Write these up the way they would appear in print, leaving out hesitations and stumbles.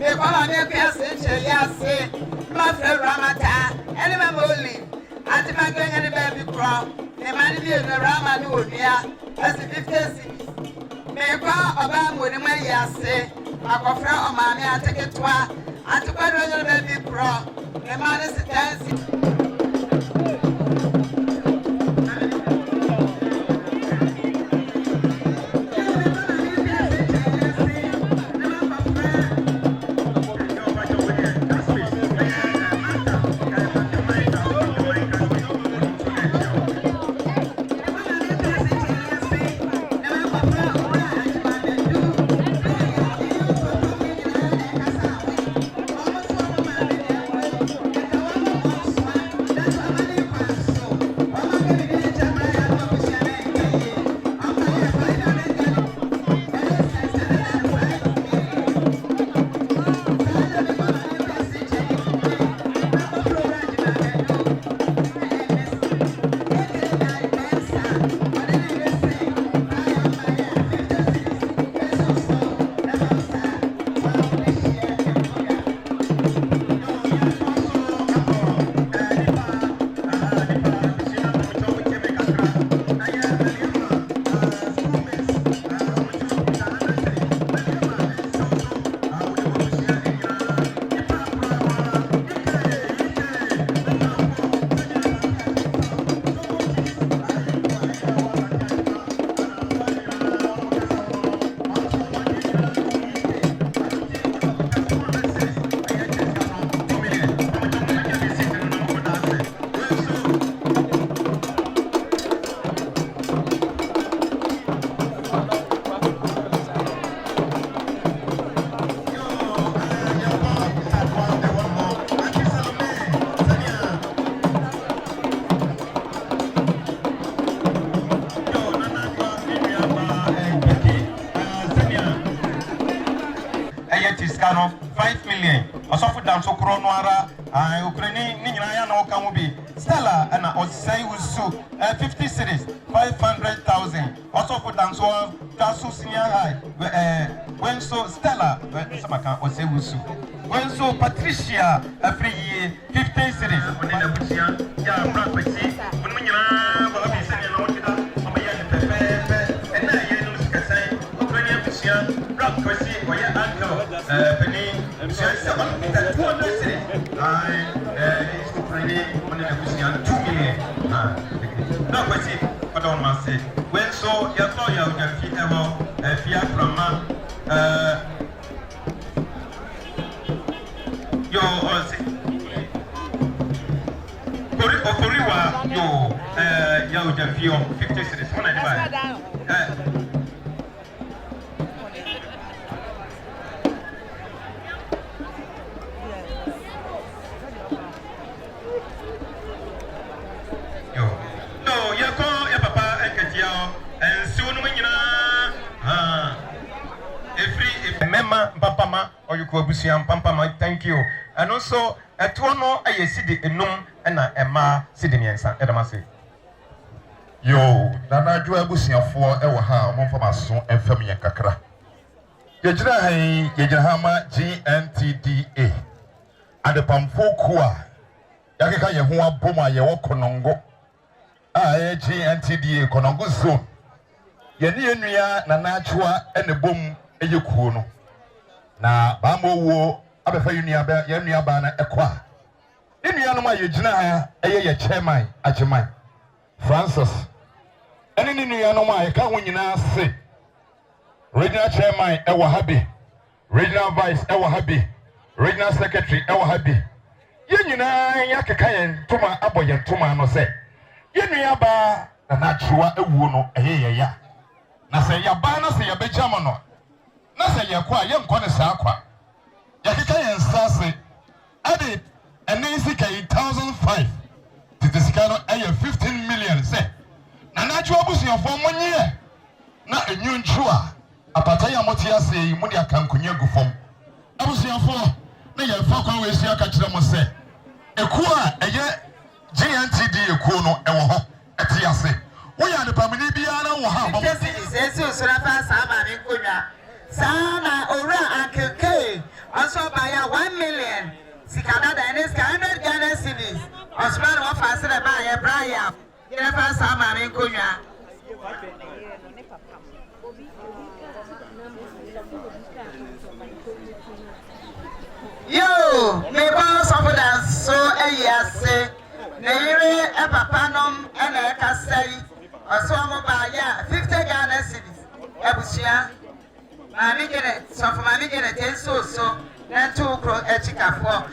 Me call me Piasin, yes, my friend Ramata, and my Molly. Auntie my going and the baby crop. The man in the Rama no near as the 50 cities. Me call about when my yes, I go from mammy, I take it to her. I took a baby crop. The man is dancing. Tiscano 5 million. Osofu dam so kro no ara Ukraine ni nyina ya na oka mo bi Stella na osai usu 50 cities 500,000. Osofu dam so tasu senior high when so Stella samaka osai usu when so Patricia every year 15 cities oni na busia ya bra peti oni nyina ba bi senior na wotida ama ya ni pepe na ye no sikasai Ukraine busia bra peti oya uncle Penny, she's about 200 cities. It's Ukraine, one of the 2 million. No question, but on my say. When so, you thought you can feed ever, Fiat from your Koriwa, your Jafio, 50 cities. When I divide. Papa or you could be Papa, thank you. And also, a tuono a city enum and a ma sidimiansa, Edamasi. Yo, Nana Juabusia for Ewaha, Monfamason, and Femia Kakra. Yajra, Yajahama, GNTDA. And the Pamfo Kua Yakaka Yahua Boma Yawa Konongo. GNTDA Konongo Zone. Yania Nana Chua and the boom Ejukuno. Na bambo wo abefa yenia ba na ekwa enia no ma yegyina eye chairman acheman Francis ene ni nua no ma ka ho nyina se regional chairman ewo habi regional vice ewo habi regional secretary ewo habi ye nyina yakeka yen toma aboyen toma no se ye nua ba na chua ewu no eye ya na se ya ba na se ya bejama no na se ye kwa ye nkɔ ne saa kwa yakeka yen sase ade ene sika 1005 titisika no eye 15 million se na nacho abusuafo monye na enyu nchu a apata ya motia se yi mu de akankonya gufom abusuafo na ye fa kwa we sia ka kire mo se eku a eye GNTD eku no ewo ho eti ase wo ya de pamini bia na wo ha bo ese usura fa sama ni konwa sana ora akeke Also buy 1 million. Sikada da is 100 Ghana cedis. Osman wa fasere ba ye Brian. Ye fa sama me konwa. Yo, me boss of that so say na yire e papa nom e na e kasai. Oso mo ba ya 50 Ghana cedis. Ebusia. Mami gene, so for mami gene ten so na 2 cro e chikafo.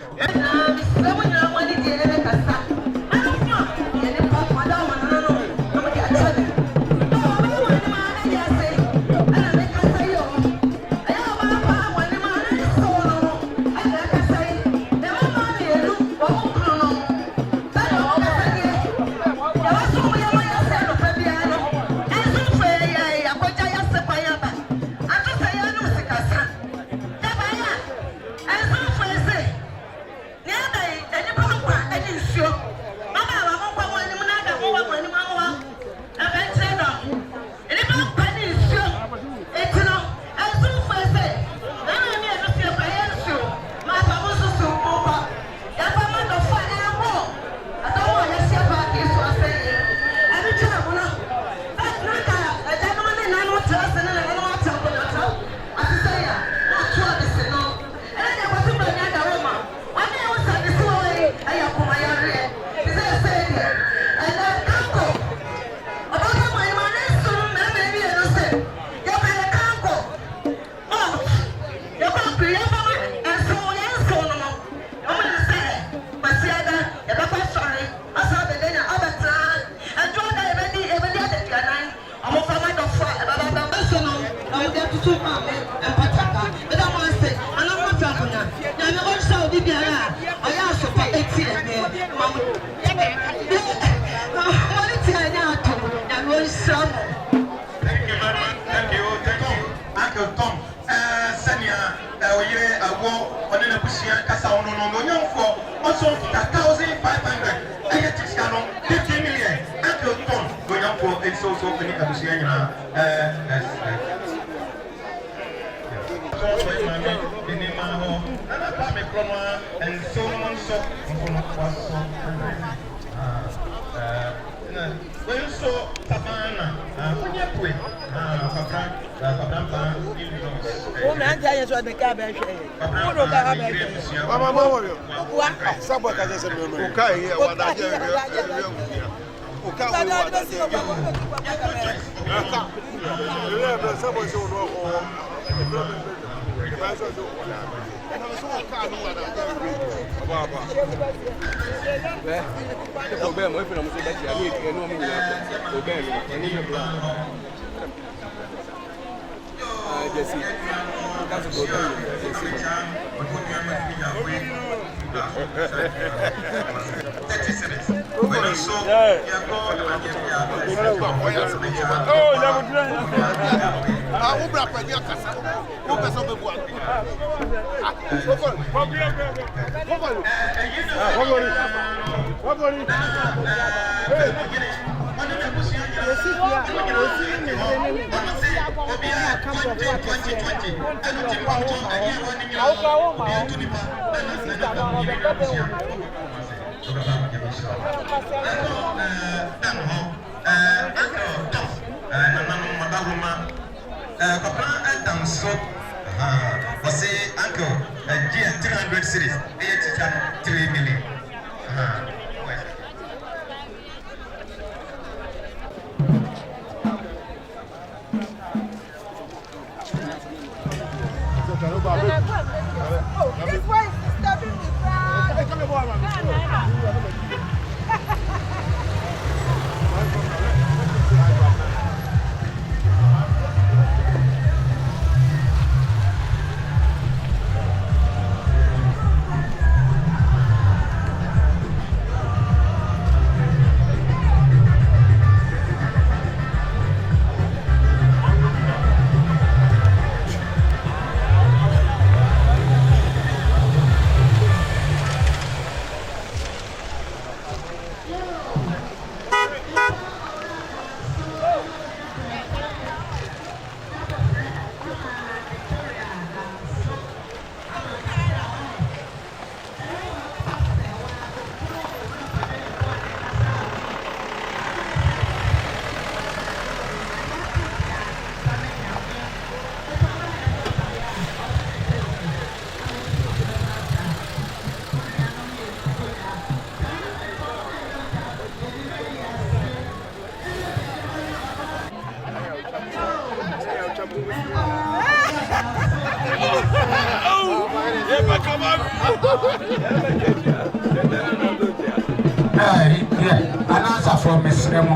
Anasa from Misremo.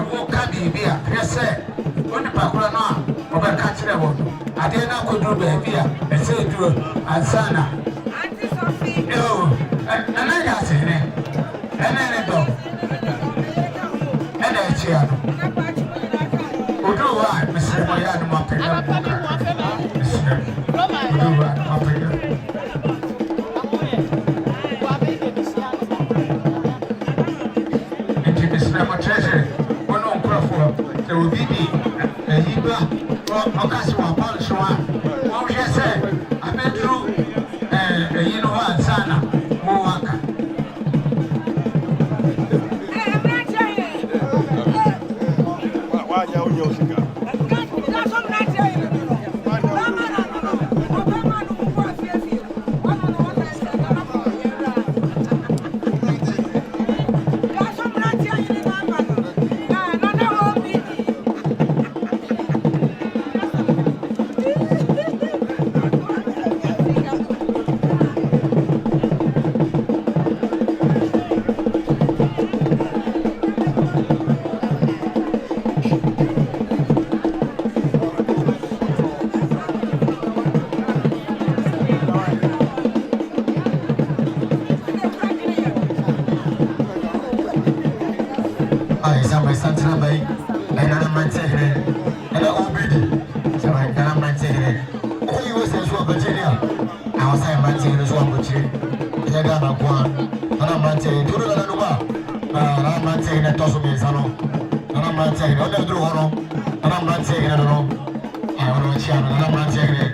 Who can be here? Yes, sir. Only Pacurana, over Catcherable. I did not go to baby and say to Ansana. Auntie Sophie. Oh, and I got it. And then it go. And I cheer. Who do I, Mr. Moyan Mapilla? My treasure, one on Crawford, there will be a Hebrew or Ocasio Polish one. What we said, I been through you know what, Sana, Moaka. Why are you Santana Bay, and I'm not taking it. And I'm obedient. So I can't maintain it. Oh, you was a short Virginia. I was saying, maintain this one with you. I got my one. And I'm maintaining. Do the other one. I'm maintaining a toss of me, son. And I'm maintaining. I'll never do one. And I'm maintaining it. I don't know. And I'm maintaining it.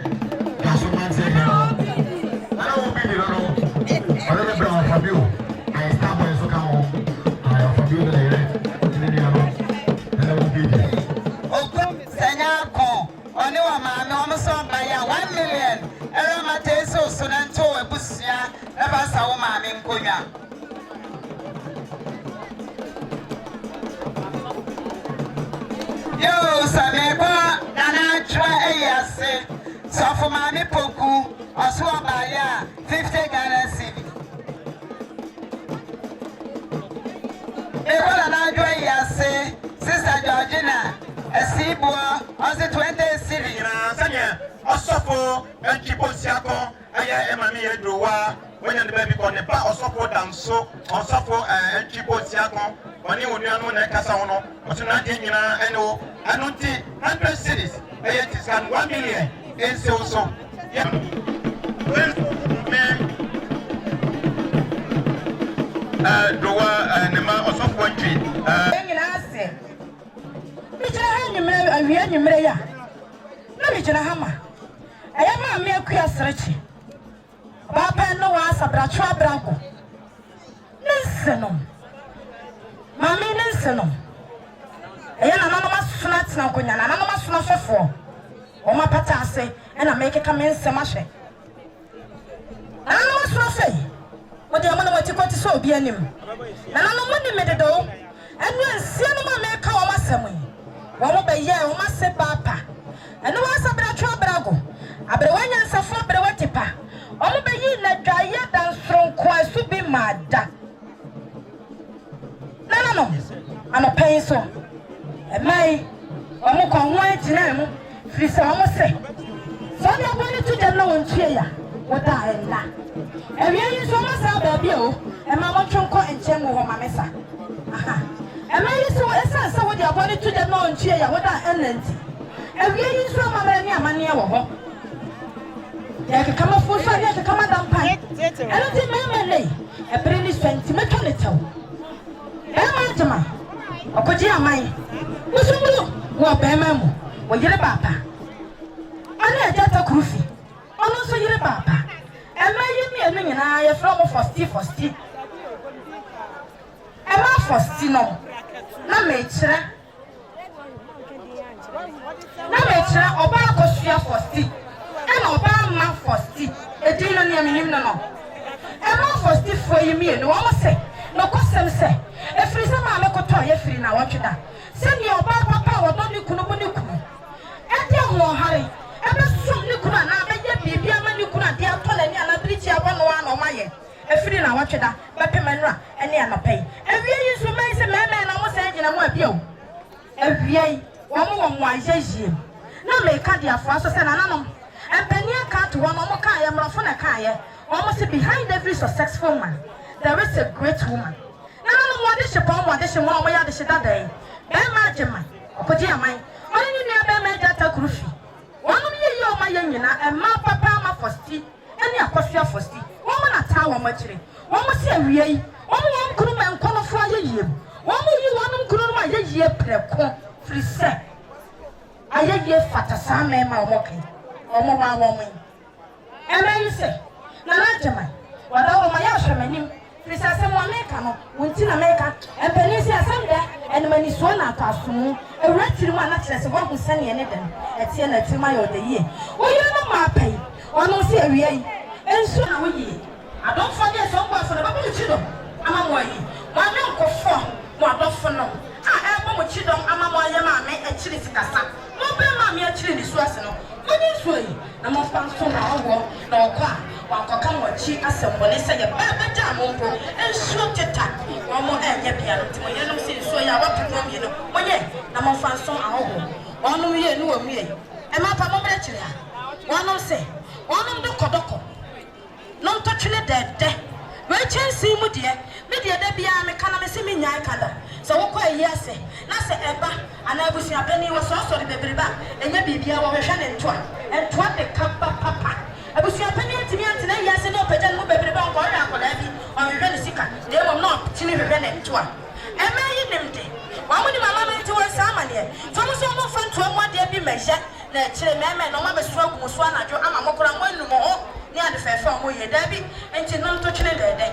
That's what maintaining it. I don't obedient. I don't know. I don't know from you. I established to come home. I am from you today. $1 million. Eramateso Sonanto Busia, Nabasa woman in Konya. Yo, Saneba, Nana Try, so for Mami Poku, or Swabaya, 50 Ghana City. Ebola Nadra, Sister Georgina, a Seaboa, on the 20th city. Osofo enchipo siako aya emami edrowa when the baby kon ne pa osofo danso osofo enchipo siako oni onuanu na kasa hono osuna de nyina eno anunti 100 cities aya tiskan 1 million ense oso yeah drowa nema osofo entry nyina ase mi jira hanyumre awia nyumre ya na mi jira hama ayama me akua srechi papa no wa sabracho abranko nensenom mami nensenom ayana nana masuna tina konya nana masuna sofo o mapata ase na make ka mensem ahwe nana masuna sei o de amana wati kwati so obi anim nana no moni mededo enu ensie no ma make ka o masem wo mo be ye o mase papa enu wa sabracho abranko Abrewanya safo abrewatipa. Omo be yi na dwaye dan soronko asu bi mada. No. Ano pen so. Emai omo ko ho agyina mu. Firi se omo se. So na boni tu dem na wontue ya. Woda enna. Ewie yi so ma sa ba bi o. Ema mo twonko enche mu ho mamesa. Aha. Emai so esa sa wodi aboni tu dem na wontue ya. Woda enanti. Ewie yi so ma ba ni amane wo ho. Ya ke kama fosa ya ke kama dampa. Eno ti memele. E breni sentimental letel. Ema jama. Okoji amai. Musumulu wo bema mu. Wo yire papa. Ana ajata kurufi. Ono so yire papa. Ema yi mi enu nyina ye from fosti. Ema fosti no. Na me kire. Oba akosua fosti. Ena oba ma fosti. Edi no ne minim no. Ema fosti fo yi mi enu o se. No kosem se. Efiri se ma mekoto ye firi na wotweda. Se ni oba papa wo do ni kunu mu ni kunu. Edi ho hari. Ebe sum ni kunu na be ye bibia ma ni kunu ade atole ni ana brichi aba no na watweda bepemanura ene anopai ewie yi so mai se meme na mo se gina mo abio ewie wo mo ayejie na me ka dia fo so se na nanom empania ka to wo mo ka ye mrofo na ka ye wo se behind every successful man there is a great woman na nanom wo de shepon wo de shemo mo ya de shedadai be ma jema okoji aman oni ni nua be ma jata kurufi wonom ye ye o ma ye nyina emma papa ma fosti ene akosua fosti wo mo na ta wo ma kire wo mo se awie yi wo mo kunu ma nkonofo ayeyie wo mo yi wonom kunu ma ayeyie preko frise ayeyie fata sa me ma wo kai wo mo wa wo mo eme yi se na na jema wada wo ma ya hwemanim frise asem wa meka no wonti na meka empanisi asem de ene mani so na atasumu ewratiri mu anakire se wo hu sane ene den etie na tima yo de yie wo yi no ma pai wono se awie yi enso na wo yie adon fode so ngwa fo na ba mu chido ama mo yi ma me nkofo mo adofo no a ba mo chido ama mo ye ma me akiri sikasa mo be ma me akiri ni so ase no mo ni so yi na mo fa so na owo na okwa wa koka mo chi asembo ne se ye ba ja mo mpo enso teta wo mo enye bia no timo ye no se so ya wa pemo mi no mo ye na mo fa so awo wono ye no wo mi e ma pa mo bre chiri ha wono se wono do kodoko no to twene dede we chensi mu de me de da bia me kana me se me nyaa kada so wo kwa yi ase na se eba ana abusi apani wo so so de bebreba enya bibia wo hwehwe ne ntoa de kapa papa abusi apani antimi antena yi ase no pagya no bebreba nko ora akola bi o hwehwe ne sika de mo no tini hwehwe ne ntoa ema yi nemde wa mo ni mama me nti wo sa amane so mo so mo fa ntoa mo de bi meje na kire meme no ma be so agu so anadwo ama mo kora mo anumo ho ni ade fefe mo ye da bi enti no to twene dede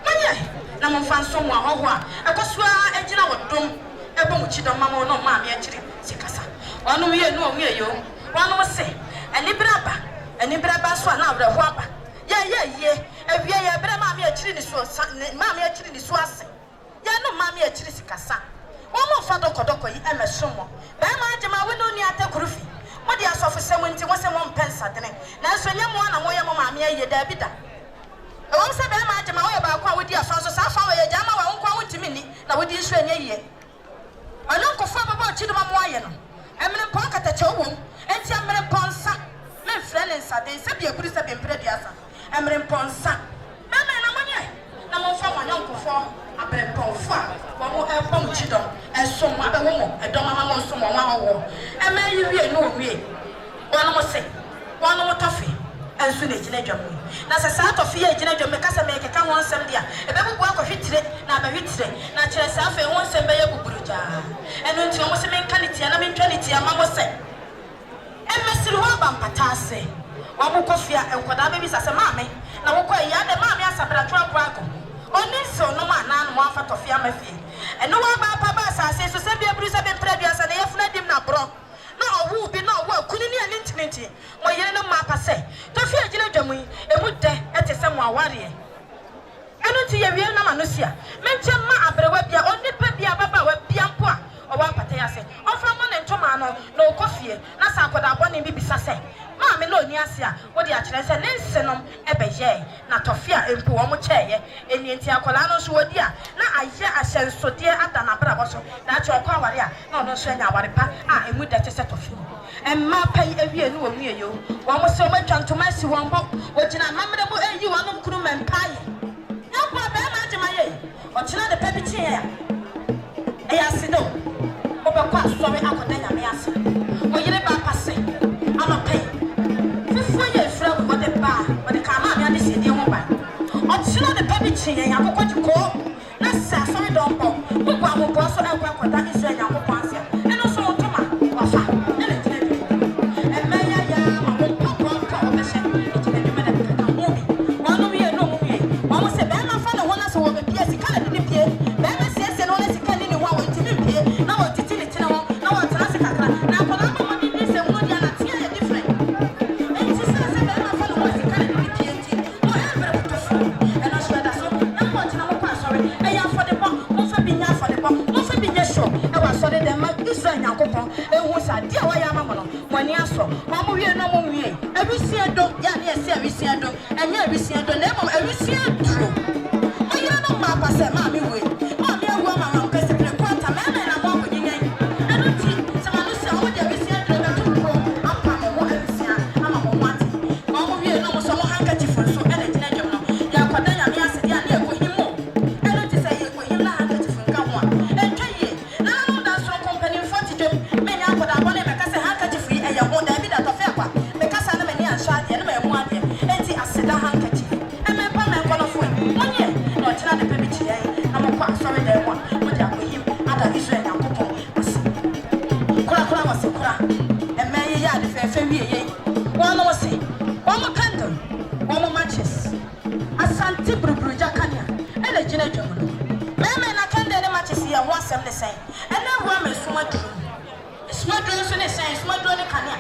manya na mo fa nso mo ahoho a ekosua agina wodom ebo mo chidom mama no ma me akire sikasa wanu ye no mu ye yo wanu se ani braba so na abra ho aba ye ewie ye bra ma me akire ni so ma me akire ni so ase ye no ma me akire sikasa wo mo fa dokodoko yi emesomo be ma agema we no ni atakurufi mo di asofo sem nti wo se mo mpensa dene na so nya mo na mo ye mo ma me ye da bi da wo se be ma agema wo ye ba kwa wo di afa so sa fa wo ye jama wa nkwa wo timi ni na wo di nso anya ye ana nkofo baba chi do ma mo aye no emre pon kata che wo enti emre pon sa me frele nsa de se bia kuri se be mpre dia sa emre pon sa me na mo nye na mo fa mo nya nkofo abre pon fa wo mo e pon chi do eso mo abe wo mo e do mama mo so mo wa wo e ma yi wie no wie wono mo se wono mo tofi enso na gina dwam na se sa tofi ya gina dwam ka se me keka won sem dia e be bubu akɔhwetire na ba hwetire na kyerɛ sa afa won sem be ya buburuja eno nti mo se me nkaniti na me ntwaniti ama mo se emesiri ho ba mpatase wa mo kofia enkoda be bi sa se maame na wo kɔ ya de maame asabra twa ako oni so no ma na no afa tofi amafie eno wa ba pa ba sa se so se bia buru se be mpradua sa na yefuna dim na bro na owu bi na owu akuni ni ani ntinti mo yere no ma pa se tofi agina dwamu emu de etese mo aware eno ti ye wie na ma no sia menche ma abrewa bia onipa bia baba wa bia mpo a owa pata ya se ofra mo ne ntoma no na okofie na sa akoda abone bi bisa se ma me no ni ase a wo de a kire se ne nsenom ebeye na tofi a empo wo mo cheye eni enti akola no so wodi a na aye ahyensode ada na bra boso na che okwa aware a na ono so anya aware pa a emu de tese tofi emma pai awie no wo mu ye yo wo mo se o matwantoma si won bo wo gina mamre mo eyi wonom kunu mempaye ya pa be ma agema ye o kina de pepi tie ya e asido o be kwa so be akoda nya me ase o yire ba pase ama pai fufu ye fra wo de ba wo de ka ma me ade se die ho ba o kina de pepi tie ya akokojiko na sa so me don bo wo kwa mo bo so akwa akoda iso nya akokwa ase e no so ntoma wa fa e le tine bi e me ya ma mo papa ka o be se e tine bi me de ka mo bi wono ye no mo ye wo mo se be ma fa no ho na so wo be pie sika na de pie be ma se se no na sika ni wa wo tine pie na wo titi ni tine wo na wo tana sika kra na ko na mo ni ni se mo dia na tie ye different e ti se be ma fa no ho sika na de pie ti mo e bre to so e no so da so na mo tina mo kwa so Every do, yes, every do, and every do, never every true. I don't know, Papa said, Mammy, wait. Mammy, I want my uncle to play quarter, man, and I'm walking in. I don't think some of the sound every do, I'm coming one every I'm a one. Mama, we know some handkerchief for so anything. Yakodanya, me, I said, yeah, for him more. I don't say for him, not handkerchief from Gamma. And tell you, now that's from company 40. Many are put up on him because I handkerchief free and you won't have it at a fair part. Because I'm a near shot and I'm one year. And see, I said, a handkerchief. And my partner one of 1 year. Not another baby today. I'm a quite sorry there one. But I'm with him. Other Israel and Coco. Kura was a kura. And Mary Yard, the fair family. One more say, one more candle, one more matches. Asante Bruja Kanya, and a genetic. Mamma, I can't any matches here once I'm the same. And then woman is smart room. Smart rooms in the same, smart room in Kanya.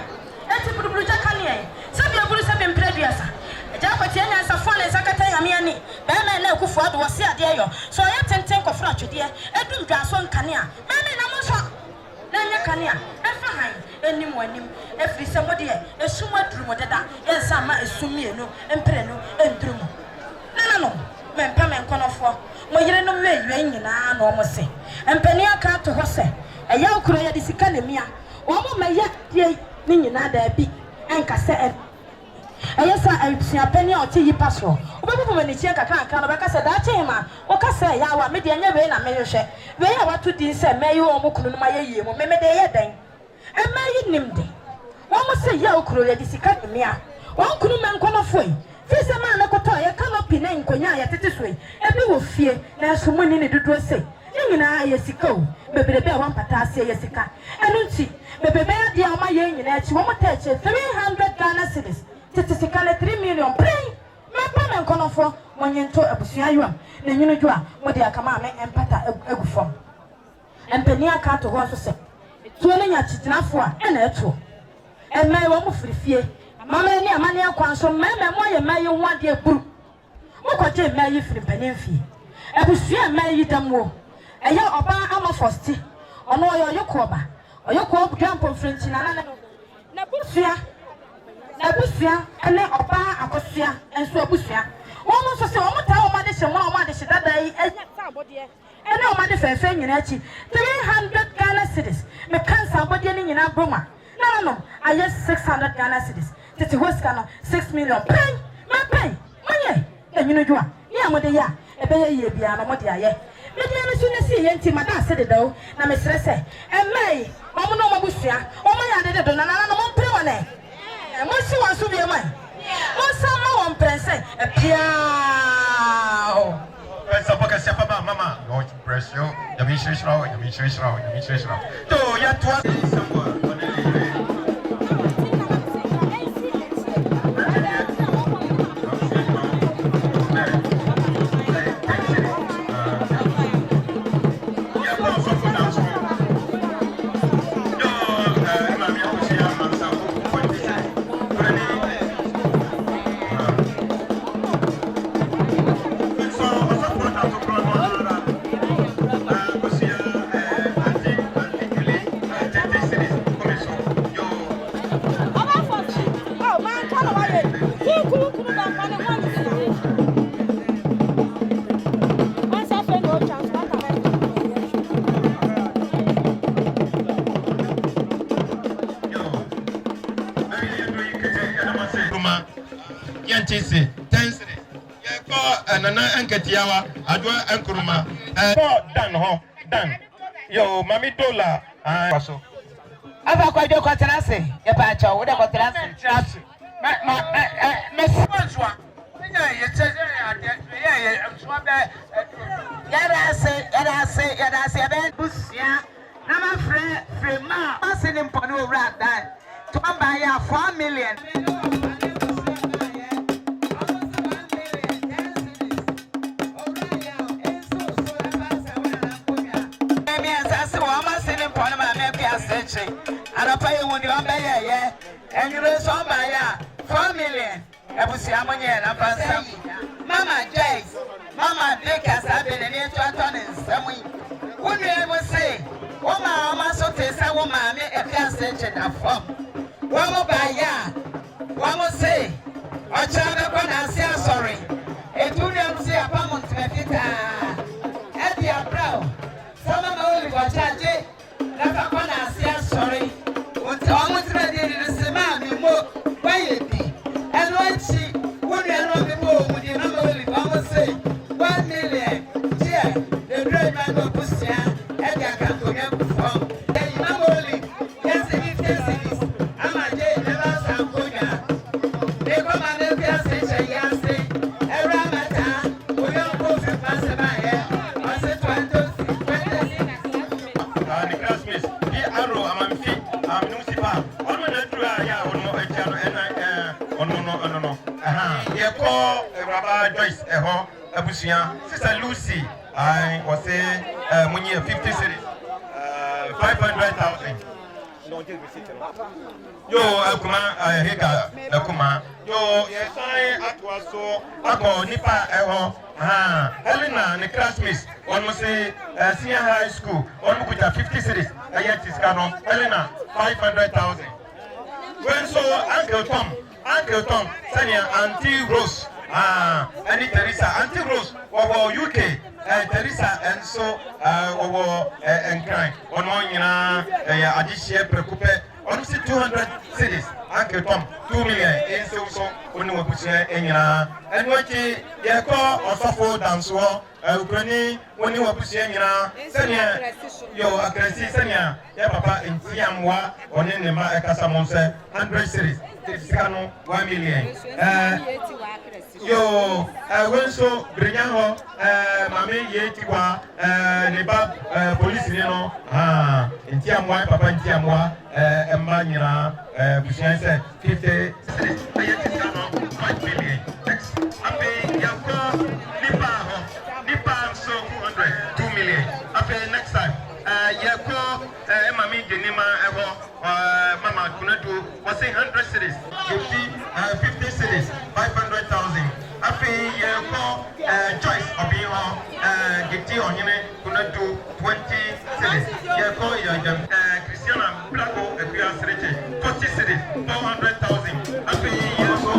And to Bruja Kanya. Some of you have been previous. A Japatian as a phone as I can tell me. Mamma, no, who fought was here, dear. So I have 10 of Fratch, dear. Edwin Gasson Kanya. Mamma, no more. Nanya Kanya, and fine, any morning, every somebody, a smart room, yes, I'm a sumino, and preno, and drum. No, men Paman Conofo, when you know me, you ain't almost say. And Penia car to Jose, a young Korea dis academia, one more my yak, dear, meaning other be, and cassette. Yes, I see a penny or tea passo. When it's check, I can't come back. I said, that chamber, what can say, our media never in a measure share. Where I want to this, may you all look my year, maybe they are then. And may you name them. One must say, young Korea dis academia. One couldn't man come off way. Face a man, I could tell you, cannot be named Konya at this way. Every will fear, there's someone in it to say. You know, yes, you go. Maybe the bear one patassia, yes, you can. I don't see. Maybe bear the Alma Yang, and one more touch 300 Ghana cities. Statistically 3 million. Pray. My payment conofo when you to Abusia you. Then you know what they are commanding and pata a form. And Penia can't to one to say. 20 at Chitinafua and a two. And my woman free fear. Mamma near money acquaint so mamma why may you want dear boo. What could you marry for Penenfi? Abusia marry them more. A young Oba Ama Fosti. Or no your Yokoba. Or your co jump on French in another. Nabusia. Nabusia, and then Oba Akosia, and so Busia. Almost a summer town mother, and one mother that day, and no mother fair thing in Echi. 300 Ghana cities. Me can't somebody in our Broma. No, I just 600 Ghana cities. Titi Huskano, 6 million. Pay, my pay, money. And you know you are. Yeah, what they are. A bear year beyond what they are. Maybe as soon as see Auntie Madame said it though, now Miss Resse, and May, Mamma no Mabusia, oh my, I did it, and I'm on Pimone. And what she wants to be a man. What's some one person? A piano. Mama, no pressure. The mission is wrong, the mission is wrong, the mission is wrong. So, you have to somewhere. Chisi, 10 cities. Yeah, go and Anketiawa, Adwa Ankuruma. Dan ho, Dan. Yo, Mami Dola. So. Aba kwa jo kwatrase, e pa cha wo de kwatrase. Me swa. Ye cheje ye swa be. Yada se be busia. Na ma free ma. Asini mpano owra dan. To ba ya 4 million. And I pay when you are there, and you raise on by 4 million. I will see Ammonia and Mama Jace, Mama Dick has been in it to and some week. Wouldn't you ever say, oh, my so taste a woman, a gas station of form. One more by ya. One say, a child of one say, sorry. A two say a palm to a fit. At the brow. Some of only was charged. Never one say, sorry. What's almost ready to say, mammy, more. Why it be? And when she would not be more, would you not only almost say 1 million? Yeah, the great man of Pussy, and I can't forget from. Then you not only, yes, if it is, I'm a day, the last I'm going to. They come and they'll be a station, yes, say, a ramata, we don't go to pass by here. I said, 20. The classmates, the arrow, I'm fit, I'm municipal. On the dry, no. You call Rabbi Joyce, Abusia, Sister Lucy. I was saying, when you 50 cities, 500,000. Yo, Akuma, Hega, Akuma. Yo, yes, I was so. Ako, Nipa, Helena, the classmates, almost say, senior high school, almost 50 cities. Ayat Helena, 500,000. When so, Uncle Tom, Sanya, Auntie Rose, and Teresa, Auntie Rose, or UK, Teresa, and so, and crying. On one, Adishia Precupe, almost 200 cities. Uncle Tom, 2 million, and so, when we put and what you call or suffer dance war, Ukraine, when you were pushing, Sanya, your aggressive Sanya, Papa, in Tiamwa, or in the Casamonse, 100 cities. 1 million. Yo, when so Briganho, Mammy Yetiwa, Neba, police, in Tiamwa, Papa in Tiamwa, Emmanuel, Bushan said 50 cities. 1 million. Next, Ape Yako, Nipa, so 200, 2 million. Ape next time. Yako, Mammy Genima, Mama Kunadu was 100 cities, 50 cities, 500,000. Afi Yako, Choice of Biho, Giti on Yene, Kunadu 20 cities. Yako, Christiana Blacko, Equia City, 40 cities, 400,000. Afi Yako.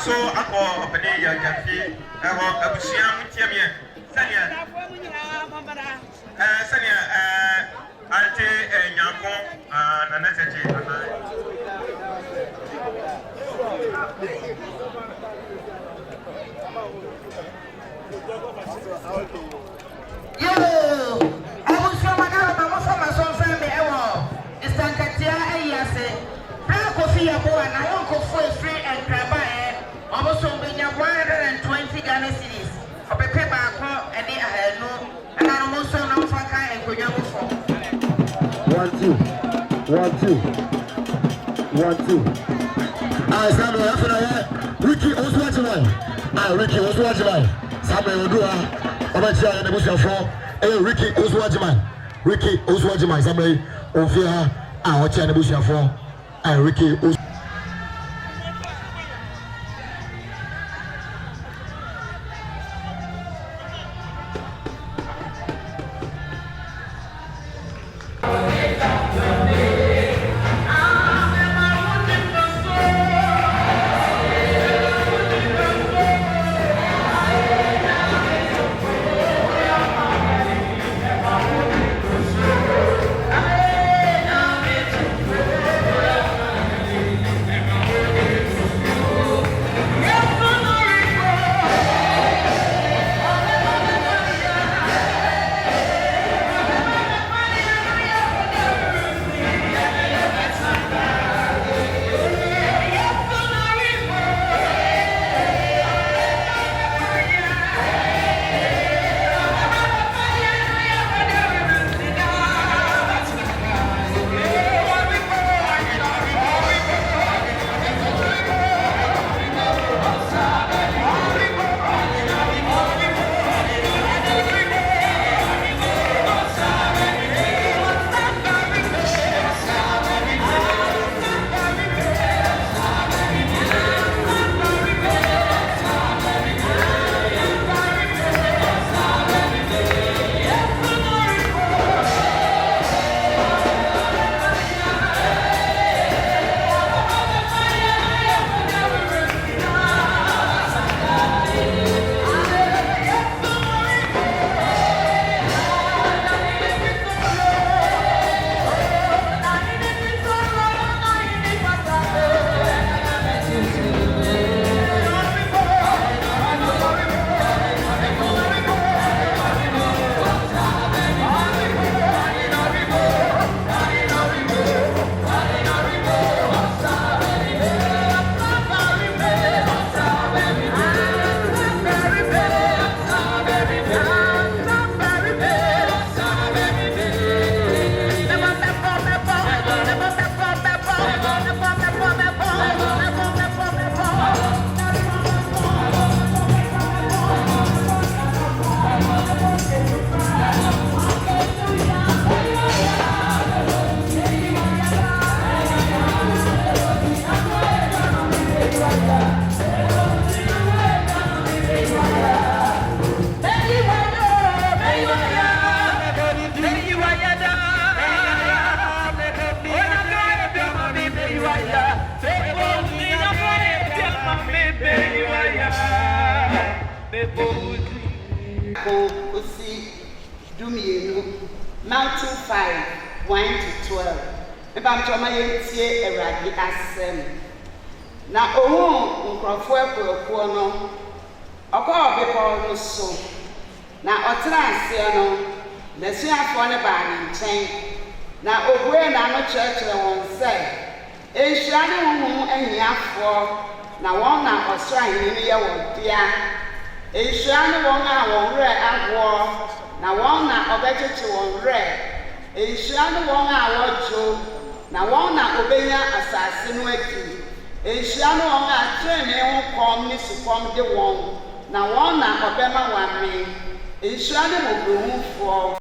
So ako opene ya jafi abusia mutiamie sania ante nyako na neseche yo abusia magara ba mo fama so family ewo istankatia ayase pra kofi ya bo na yo kofu free and kraba almost 120 Ghana cities. A paper back and they are no, and I'm also not for kind and go 1 2 1 2 I stand after Ricky was watching mine. Ricky was watching mine. Samuel Odua, Obacha and the Bush of Ricky was watching mine. Ricky was watching mine. Samuel Ofia, our channel Bush of Ricky was. dumienu Matthew 5:1-12. Meba mtoma yentie Awurade asɛm. Na ohu nkrɔfo akuakuo no ɔkɔɔ bepɔw no so. Na ɔtena aseɛ no n'asuafoɔ ne baa ne nkyɛn. Na obue n'ano kyerɛkyerɛ wɔn sɛ nhyira ne honhom ahiafoɔ na wɔn na ɔsoro ahenni no yɛ wɔn dea. Nhyira ne wɔn a wɔn werɛ ahoɔ na wɔn na ɔbɛkyekye wɔn werɛ. Nhyira ne wɔn a wɔdwo na wɔn na ɔbɛnya asase no adi. Nhyira ne wɔn a trenee ho kɔm ne sukɔm de wɔn na wɔn na ɔbɛma wɔn ame. Nhyira ne mmɔborɔhufoɔ